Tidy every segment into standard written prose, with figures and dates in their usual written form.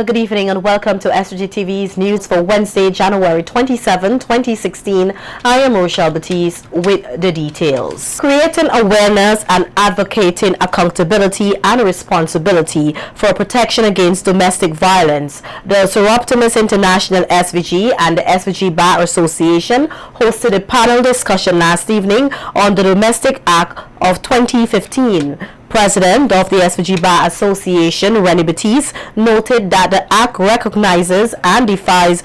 Good evening and welcome to SVG-TV's news for Wednesday, January 27, 2016. I am Rochelle Batiste with the details. Creating awareness and advocating accountability and responsibility for protection against domestic violence. The Seroptimus International SVG and the SVG Bar Association hosted a panel discussion last evening on the Domestic Act of 2015. President of the SVG Bar Association, Rennie Batiste, noted that the Act recognizes and defines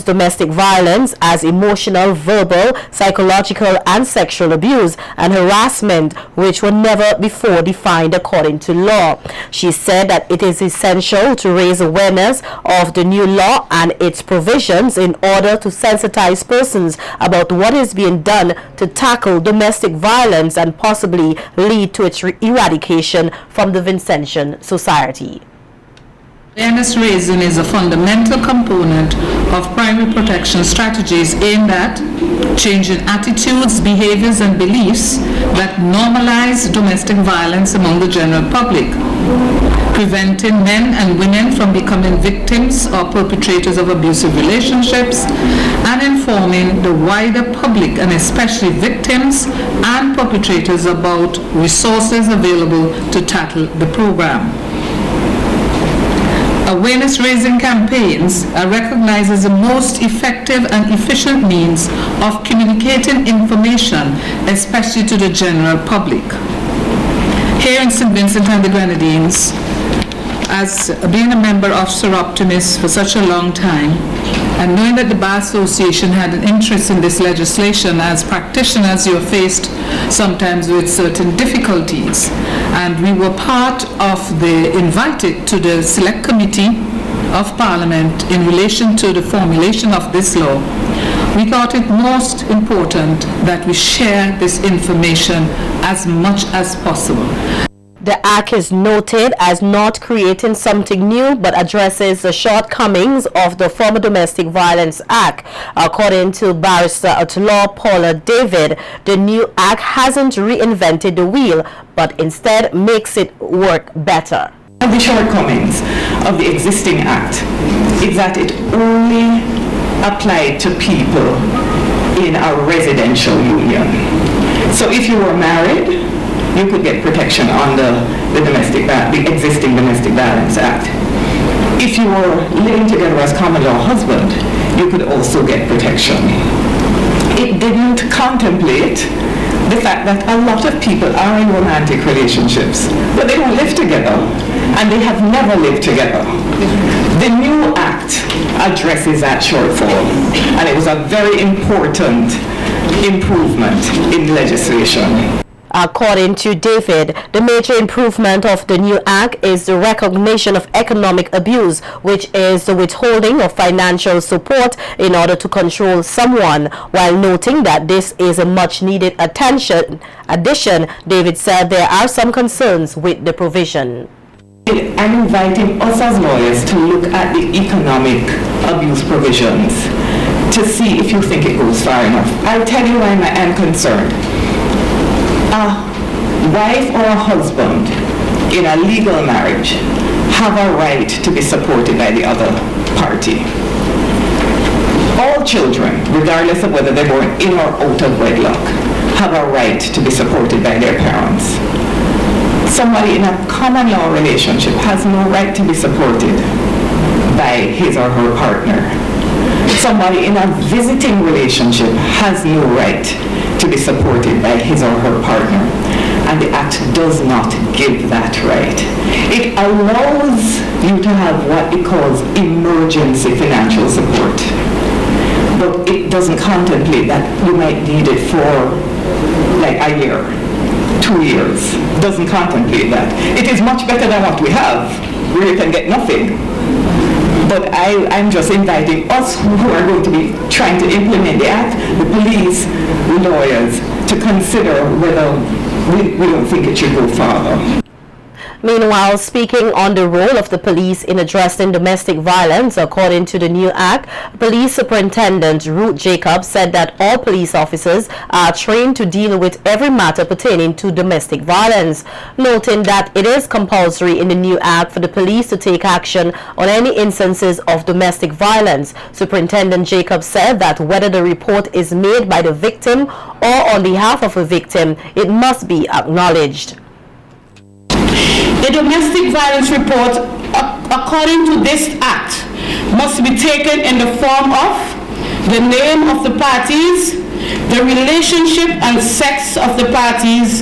domestic violence as emotional, verbal, psychological, and sexual abuse and harassment, which were never before defined according to law. She said that it is essential to raise awareness of the new law and its provisions in order to sensitize persons about what is being done to tackle domestic violence and possibly lead to its eradication from the Vincentian society. Awareness raising is a fundamental component of primary protection strategies aimed at changing attitudes, behaviors, and beliefs that normalize domestic violence among the general public, preventing men and women from becoming victims or perpetrators of abusive relationships, and informing the wider public, and especially victims and perpetrators, about resources available to tackle the program. Awareness-raising campaigns are recognized as the most effective and efficient means of communicating information, especially to the general public. Here in St. Vincent and the Grenadines, as being a member of Seroptimus for such a long time, and knowing that the Bar Association had an interest in this legislation, as practitioners you are faced sometimes with certain difficulties, and we were invited to the Select Committee of Parliament in relation to the formulation of this law. We thought it most important that we share this information as much as possible. The Act is noted as not creating something new but addresses the shortcomings of the former Domestic Violence Act. According to Barrister at Law Paula David, the new Act hasn't reinvented the wheel but instead makes it work better. The shortcomings of the existing Act is that it only applied to people in a residential union. So if you were married, you could get protection under the existing Domestic Violence Act. If you were living together as common law husband, you could also get protection. It didn't contemplate the fact that a lot of people are in romantic relationships, but they don't live together, and they have never lived together. The new Act addresses that shortfall, and it was a very important improvement in legislation. According to David, the major improvement of the new Act is the recognition of economic abuse, which is the withholding of financial support in order to control someone, while noting that this is a much needed addition. David said there are some concerns with the provision. I'm inviting us as lawyers to look at the economic abuse provisions to see if you think it goes far enough. I'll tell you why I am concerned. A wife or a husband in a legal marriage have a right to be supported by the other party. All children, regardless of whether they're born in or out of wedlock, have a right to be supported by their parents. Somebody in a common law relationship has no right to be supported by his or her partner. Somebody in a visiting relationship has no right to be supported by his or her partner, and the Act does not give that right. It allows you to have what it calls emergency financial support, but it doesn't contemplate that you might need it for like a year, 2 years. It doesn't contemplate that. It is much better than what we have, where you can get nothing. But I'm just inviting us who are going to be trying to implement the Act, the police, lawyers, to consider whether we don't think it should go farther. Meanwhile, speaking on the role of the police in addressing domestic violence, according to the new act, Police Superintendent Ruth Jacobs said that all police officers are trained to deal with every matter pertaining to domestic violence, noting that it is compulsory in the new act for the police to take action on any instances of domestic violence. Superintendent Jacobs said that whether the report is made by the victim or on behalf of a victim, it must be acknowledged. The domestic violence report, according to this act, must be taken in the form of the name of the parties, the relationship and sex of the parties,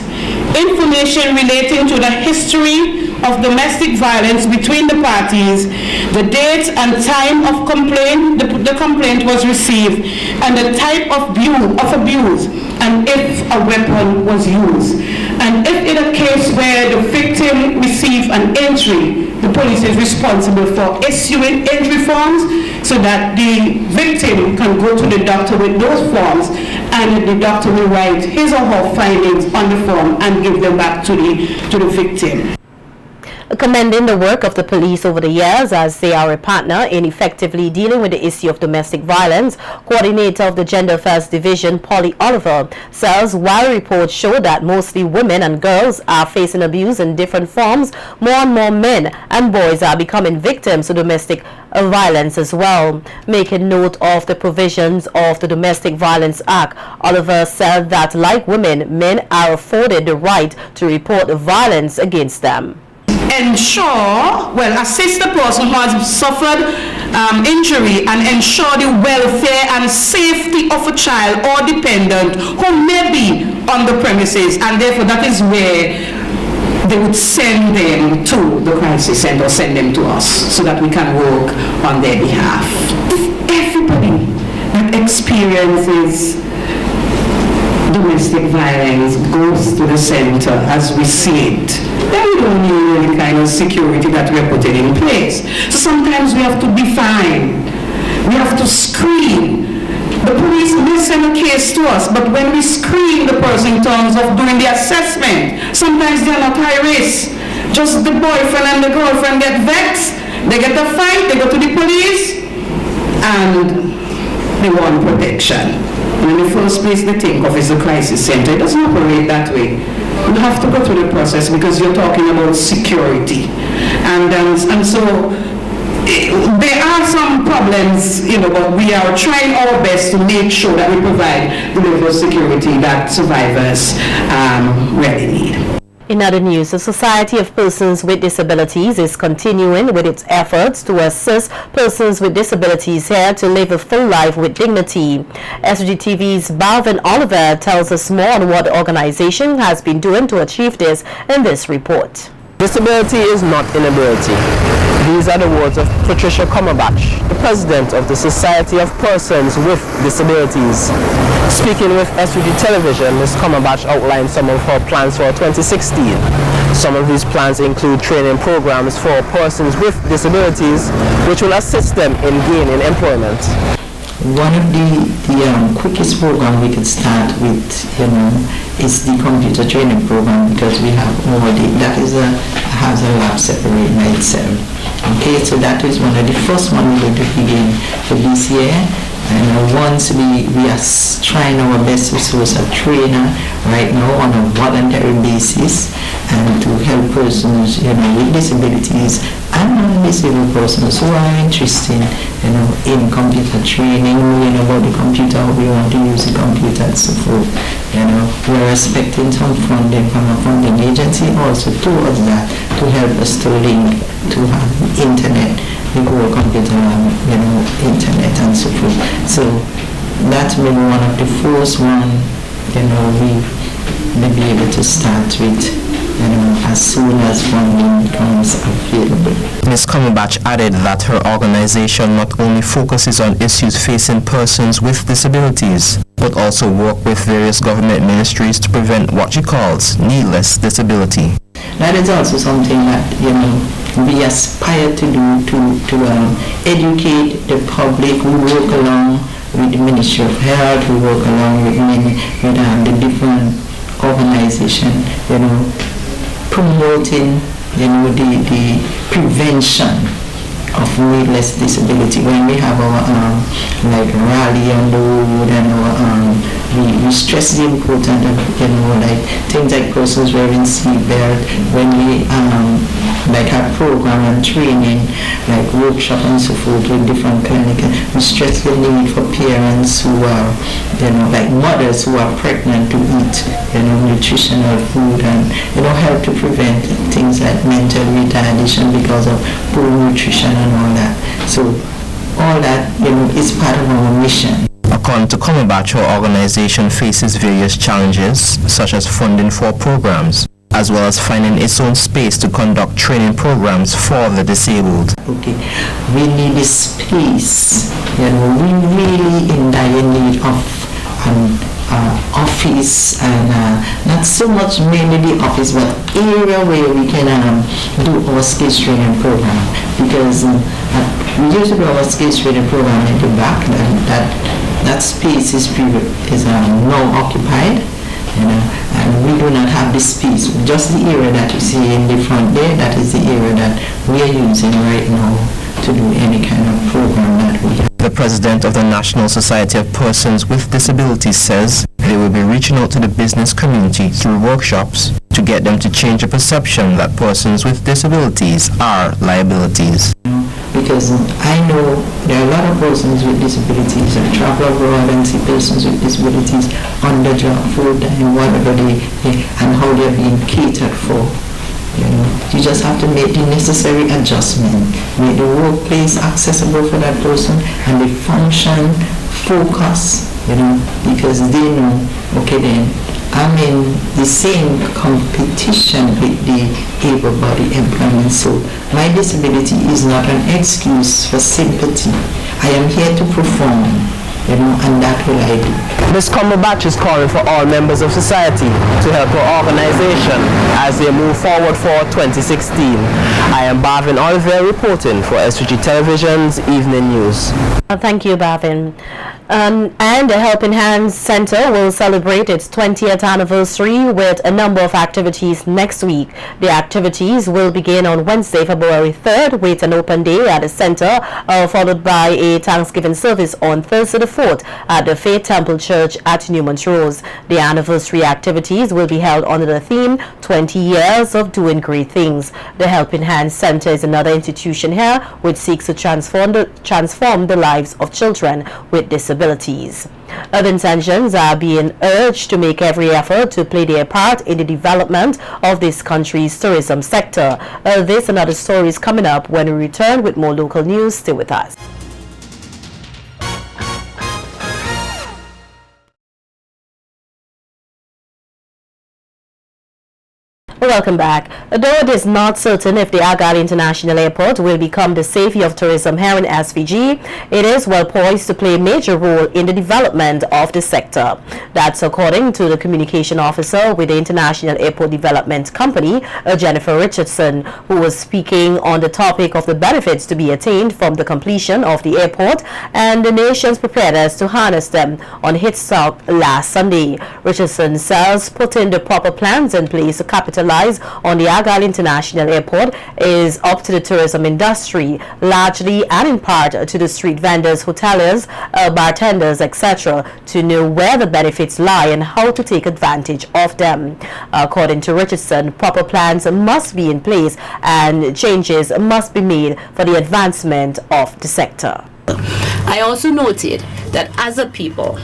information relating to the history of domestic violence between the parties, the date and time of complaint the complaint was received, and the type of abuse, and if a weapon was used. And if in a case where the victim received an injury, the police is responsible for issuing injury forms so that the victim can go to the doctor with those forms, and the doctor will write his or her findings on the form and give them back to the victim. Commending the work of the police over the years as they are a partner in effectively dealing with the issue of domestic violence, Coordinator of the Gender Affairs Division, Polly Oliver, says while reports show that mostly women and girls are facing abuse in different forms, more and more men and boys are becoming victims of domestic violence as well. Making note of the provisions of the Domestic Violence Act, Oliver said that like women, men are afforded the right to report violence against them. Assist the person who has suffered injury and ensure the welfare and safety of a child or dependent who may be on the premises, and therefore that is where they would send them to the crisis center, or send them to us so that we can work on their behalf. Everybody that experiences domestic violence goes to the center as we see it, then we don't need any kind of security that we're putting in place. So sometimes we have to define, we have to screen. The police may send a case to us, but when we screen the person in terms of doing the assessment, sometimes they're not high risk. Just the boyfriend and the girlfriend get vexed, they get a fight, they go to the police, and they want protection. And in the first place they think of is a crisis center. It doesn't operate that way. You have to go through the process because you're talking about security. And so there are some problems, but we are trying our best to make sure that we provide the level of security that survivors really need. In other news, the Society of Persons with Disabilities is continuing with its efforts to assist persons with disabilities here to live a full life with dignity. SVG-TV's Balvin Oliver tells us more on what the organization has been doing to achieve this in this report. Disability is not inability. These are the words of Patricia Comerbatch, the president of the Society of Persons with Disabilities. Speaking with SVG Television, Ms. Comerbatch outlined some of her plans for 2016. Some of these plans include training programs for persons with disabilities, which will assist them in gaining employment. One of the quickest program we could start with, is the computer training program, because we have already, that is has a lab separate by itself. Okay, so that is one of the first one we're going to begin for this year. And once we are trying our best to source a trainer right now on a voluntary basis, and to help persons, with disabilities and non-disabled persons who are interested, in computer training, knowing about the computer, how we want to use the computer and so forth. We're expecting some funding from a funding agency also towards that, to help us to link to have internet, the whole computer, internet and so forth. So that's maybe one of the first one, we may be able to start with, as soon as funding becomes available. Ms. Comerbatch added that her organization not only focuses on issues facing persons with disabilities, but also work with various government ministries to prevent what she calls needless disability. That is also something that, we aspire to do, to educate the public. We work along with the Ministry of Health, we work along with the different organizations, promoting, the prevention of needless disability. When we have our like rally on the road and our we stress the importance of like things like persons wearing seatbelt. When we like have program and training like workshop and so forth with different clinics, we stress the need for parents who are like mothers who are pregnant to eat nutritional food and help to prevent things like mental retardation because of poor nutrition and all that. So all that is part of our mission. According to Comabach, our organization faces various challenges such as funding for programs, as well as finding its own space to conduct training programs for the disabled. Okay, we need a space. We really in dire need of office and not so much mainly the office, but area where we can do our skills training program, because we used to do our skills training program in the back. That space is now occupied, and we do not have the space. Just the area that you see in the front there, that is the area that we are using right now to do any kind of program that we have. The president of the National Society of Persons with Disabilities says they will be reaching out to the business community through workshops to get them to change the perception that persons with disabilities are liabilities. Because I know there are a lot of persons with disabilities that travel abroad and see persons with disabilities on the job, full-time, whatever and how they're being catered for. You just have to make the necessary adjustment, make the workplace accessible for that person, and the function focus, because they know, okay then, I'm in the same competition with the able-bodied employment, so my disability is not an excuse for sympathy. I am here to perform, and that will I do. Ms. Comabach is calling for all members of society to help her organization as they move forward for 2016. I am Bavin Oliver reporting for SVG Television's Evening News. Thank you, Bavin. And the Helping Hands Center will celebrate its 20th anniversary with a number of activities next week. The activities will begin on Wednesday, February 3rd, with an open day at the center, followed by a Thanksgiving service on Thursday the 4th at the Faith Temple Church at New Montrose. The anniversary activities will be held under the theme 20 Years of Doing Great Things. The Helping Hands Center is another institution here which seeks to transform the lives of children with disabilities. Other intentions are being urged to make every effort to play their part in the development of this country's tourism sector. This and other stories coming up when we return with more local news. Stay with us. Welcome back. Though it is not certain if the Agali International Airport will become the savior of tourism here in SVG, it is well poised to play a major role in the development of the sector. That's according to the communication officer with the International Airport Development Company, Jennifer Richardson, who was speaking on the topic of the benefits to be attained from the completion of the airport and the nation's preparedness to harness them on its stop last Sunday. Richardson says putting the proper plans in place to capitalize on the Agali International Airport is up to the tourism industry, largely and in part to the street vendors, hoteliers, bartenders, etc., to know where the benefits lie and how to take advantage of them. According to Richardson, proper plans must be in place and changes must be made for the advancement of the sector. I also noted that as a people,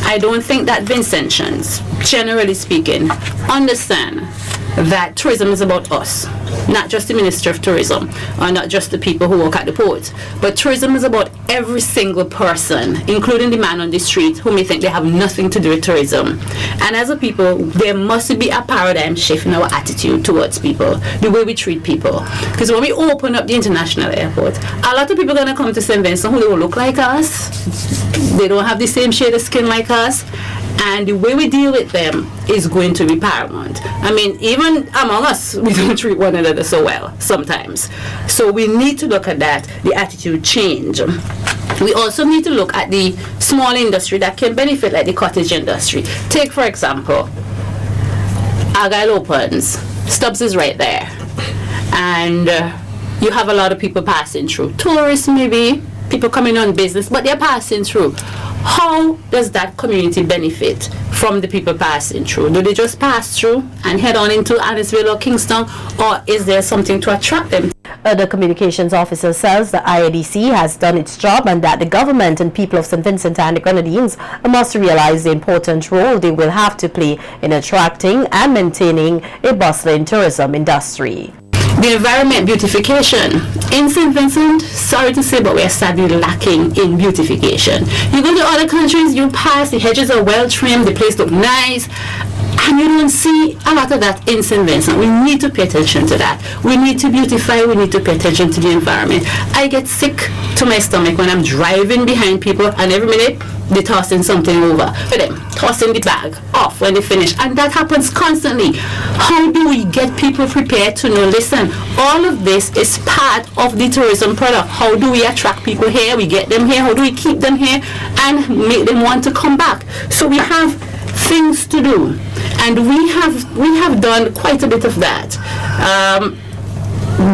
I don't think that Vincentians, generally speaking, understand that tourism is about us, not just the Minister of Tourism or not just the people who work at the port, but tourism is about every single person, including the man on the street who may think they have nothing to do with tourism. And as a people, there must be a paradigm shift in our attitude towards people, the way we treat people. Because when we open up the international airport, a lot of people are going to come to St. Vincent who don't look like us, they don't have the same shade of skin like us, and the way we deal with them is going to be paramount. I mean, even among us, we don't treat one another so well sometimes. So we need to look at that, the attitude change. We also need to look at the small industry that can benefit, like the cottage industry. Take, for example, Argyle opens, Stubbs is right there. and you have a lot of people passing through. Tourists maybe, people coming on business, but they're passing through. How does that community benefit from the people passing through? Do they just pass through and head on into Annisville or Kingston, or is there something to attract them? The communications officer says the IADC has done its job and that the government and people of St. Vincent and the Grenadines must realize the important role they will have to play in attracting and maintaining a bustling tourism industry. The environment beautification. In St. Vincent, sorry to say, but we are sadly lacking in beautification. You go to other countries, you pass, the hedges are well trimmed, the place looks nice, and you don't see a lot of that in St. Vincent. We need to pay attention to that. We need to beautify, we need to pay attention to the environment. I get sick to my stomach when I'm driving behind people and every minute they're tossing something over for them, tossing the bag off when they finish, and that happens constantly. How do we get people prepared to know, listen, all of this is part of the tourism product? How do we attract people here? We get them here. How do we keep them here and make them want to come back? So we have things to do, and we have done quite a bit of that.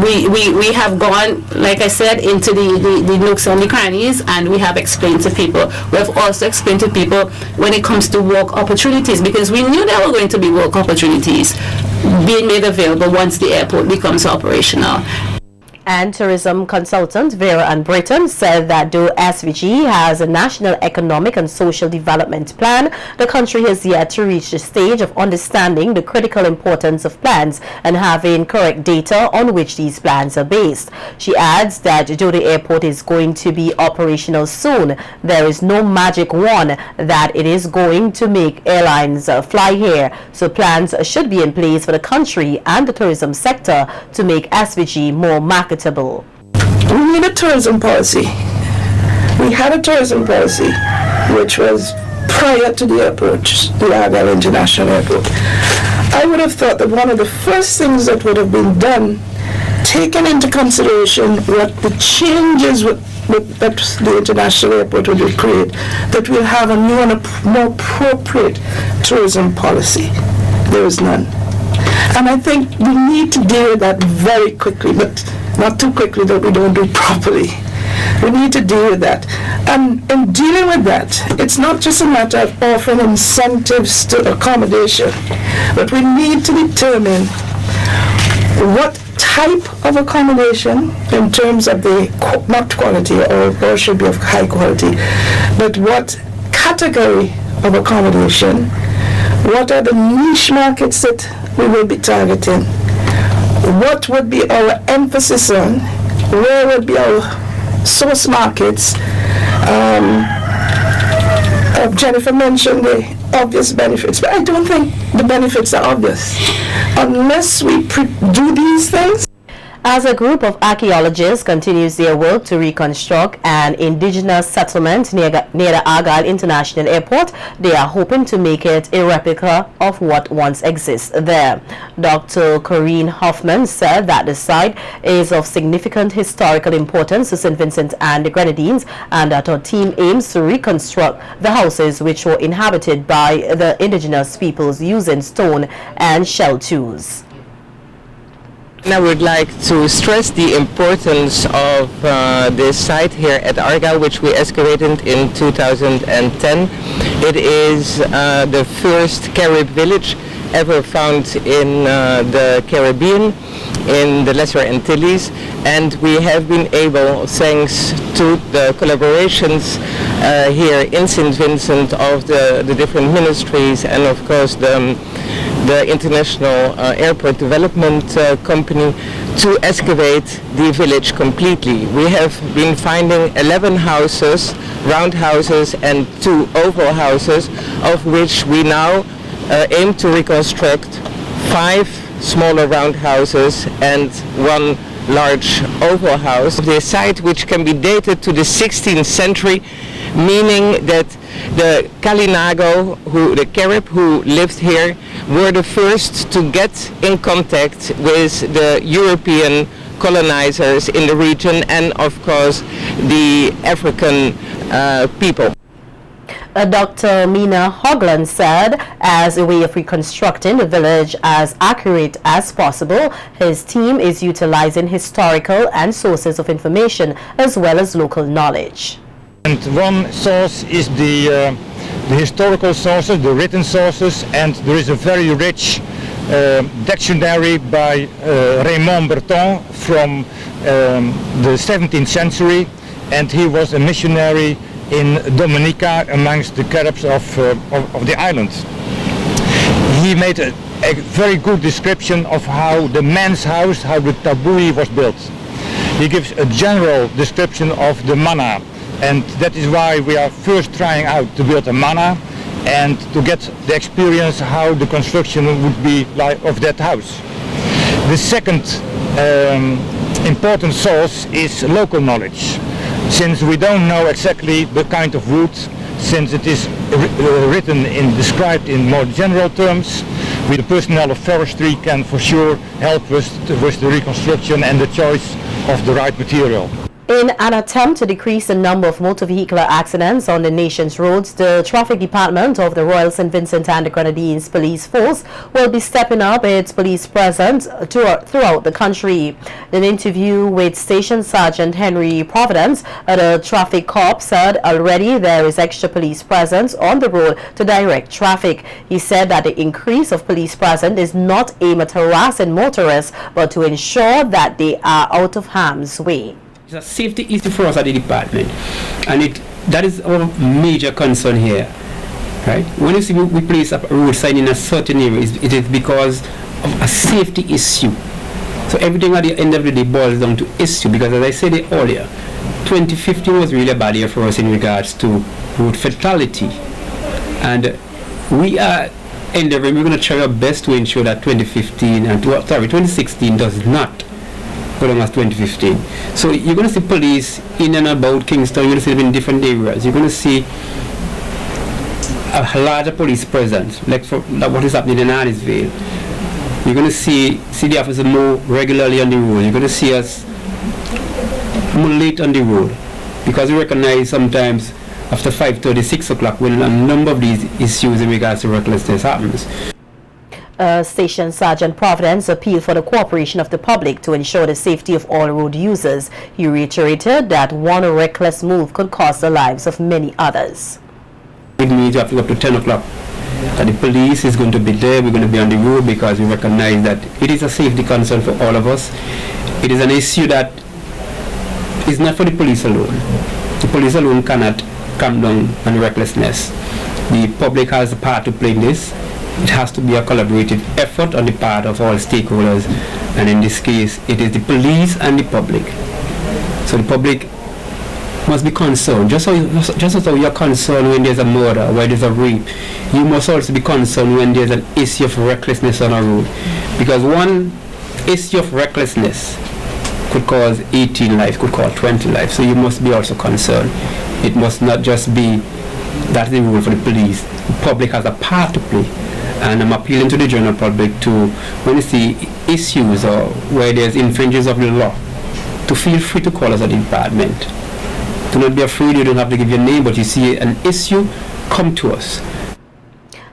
We have gone, like I said, into the nooks and the crannies, and we have explained to people. We have also explained to people when it comes to work opportunities, because we knew there were going to be work opportunities being made available once the airport becomes operational. And tourism consultant Vera Ann Britton said that though SVG has a national economic and social development plan, the country has yet to reach the stage of understanding the critical importance of plans and having correct data on which these plans are based. She adds that though the airport is going to be operational soon, there is no magic wand that it is going to make airlines fly here. So plans should be in place for the country and the tourism sector to make SVG more marketable. We need a tourism policy. We had a tourism policy which was prior to the approach, the Argyle International Airport. I would have thought that one of the first things that would have been done, taken into consideration what the changes that the international airport would create, that we'll have a new and a more appropriate tourism policy. There is none. And I think we need to deal with that very quickly, but not too quickly that we don't do it properly. We need to deal with that. And in dealing with that, it's not just a matter of offering incentives to accommodation, but we need to determine what type of accommodation in terms of the, not quality, or should be of high quality, but what category of accommodation, what are the niche markets that we will be targeting, what would be our emphasis on, where would be our source markets. Jennifer mentioned the obvious benefits, but I don't think the benefits are obvious unless we do these things. As a group of archaeologists continues their work to reconstruct an indigenous settlement near the Argyle International Airport, they are hoping to make it a replica of what once exists there. Dr. Corinne Hoffman said that the site is of significant historical importance to St. Vincent and the Grenadines, and that her team aims to reconstruct the houses which were inhabited by the indigenous peoples using stone and shell tools. And I would like to stress the importance of this site here at Argyle, which we excavated in 2010. It is the first Carib village ever found in the Caribbean, in the Lesser Antilles, and we have been able, thanks to the collaborations here in St. Vincent of the different ministries and of course the International Airport Development Company, to excavate the village completely. We have been finding 11 houses, round houses, and 2 oval houses, of which we now aim to reconstruct 5 smaller round houses and 1 large oval house. The site, which can be dated to the 16th century, meaning that the Kalinago, the Carib who lived here, were the first to get in contact with the European colonizers in the region and of course the African people. Dr. Mina Hogland said, as a way of reconstructing the village as accurate as possible, his team is utilizing historical and sources of information as well as local knowledge. And one source is the historical sources, the written sources, and there is a very rich dictionary by Raymond Breton from the 17th century, and he was a missionary in Dominica amongst the Caribs of the island. He made a very good description of how the man's house, how the tabbouleh was built. He gives a general description of the manna, and that is why we are first trying out to build a manna and to get the experience how the construction would be like of that house. The second important source is local knowledge. Since we don't know exactly the kind of wood, since it is written and described in more general terms, the personnel of forestry can for sure help us with the reconstruction and the choice of the right material. In an attempt to decrease the number of motor vehicular accidents on the nation's roads, the Traffic Department of the Royal St. Vincent and the Grenadines Police Force will be stepping up its police presence throughout the country. In an interview with Station Sergeant Henry Providence, the traffic cop said already there is extra police presence on the road to direct traffic. He said that the increase of police presence is not aimed at harassing motorists, but to ensure that they are out of harm's way. It's a safety issue for us at the department, and that is our major concern here, right? When you see we place a road sign in a certain area, it is because of a safety issue. So everything at the end of the day boils down to issue, because as I said earlier, 2015 was really a bad year for us in regards to road fatality, and we are endeavoring, we're going to try our best to ensure that 2016 does not go down as 2015. So you're going to see police in and about Kingston, you're going to see them in different areas. You're going to see a larger police presence, like what is happening in Arnisville. You're going to see the officers more regularly on the road. You're going to see us more late on the road, because we recognize sometimes after 5:30, 6 o'clock when a number of these issues in regards to recklessness happens. Station Sergeant Providence appealed for the cooperation of the public to ensure the safety of all road users. He reiterated that one reckless move could cost the lives of many others. It means you have to go up to 10 o'clock. And the police is going to be there, we're going to be on the road, because we recognize that it is a safety concern for all of us. It is an issue that is not for the police alone. The police alone cannot come down on recklessness. The public has a part to play in this. It has to be a collaborative effort on the part of all stakeholders, and in this case it is the police and the public. So the public must be concerned, just as how you're concerned when there's a murder, where there's a rape, you must also be concerned when there's an issue of recklessness on a road, because one issue of recklessness could cause 18 lives, could cause 20 lives, so you must be also concerned. It must not just be that's the rule for the police. The public has a part to play. And I'm appealing to the general public to, when you see issues or where there's infringements of the law, to feel free to call us at the department. Do not be afraid, you don't have to give your name, but you see an issue, come to us.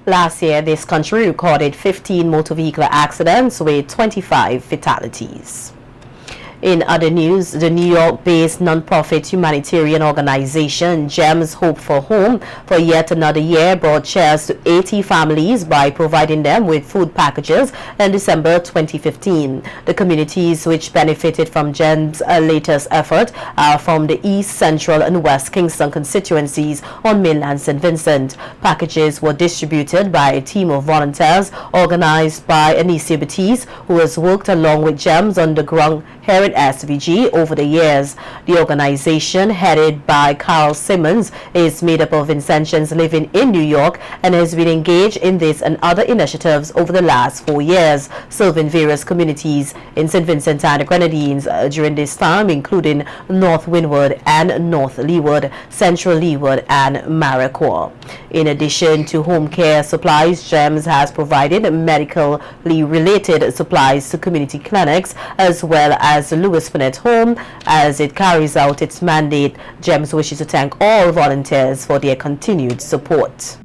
Last year, this country recorded 15 motor vehicular accidents with 25 fatalities. In other news, the New York-based non-profit humanitarian organization GEMS Hope for Home for yet another year brought cheers to 80 families by providing them with food packages in December 2015. The communities which benefited from GEMS' latest effort are from the East, Central and West Kingston constituencies on mainland St. Vincent. Packages were distributed by a team of volunteers organized by Anicia Batiste, who has worked along with GEMS on the ground here at SVG over the years. The organization, headed by Carl Simmons, is made up of Vincentians living in New York and has been engaged in this and other initiatives over the last 4 years, serving various communities in St. Vincent and the Grenadines during this time, including North Windward and North Leeward, Central Leeward and Mariquar. In addition to home care supplies, GEMS has provided medically related supplies to community clinics, as well as Louis Finette home as it carries out its mandate. GEMS wishes to thank all volunteers for their continued support.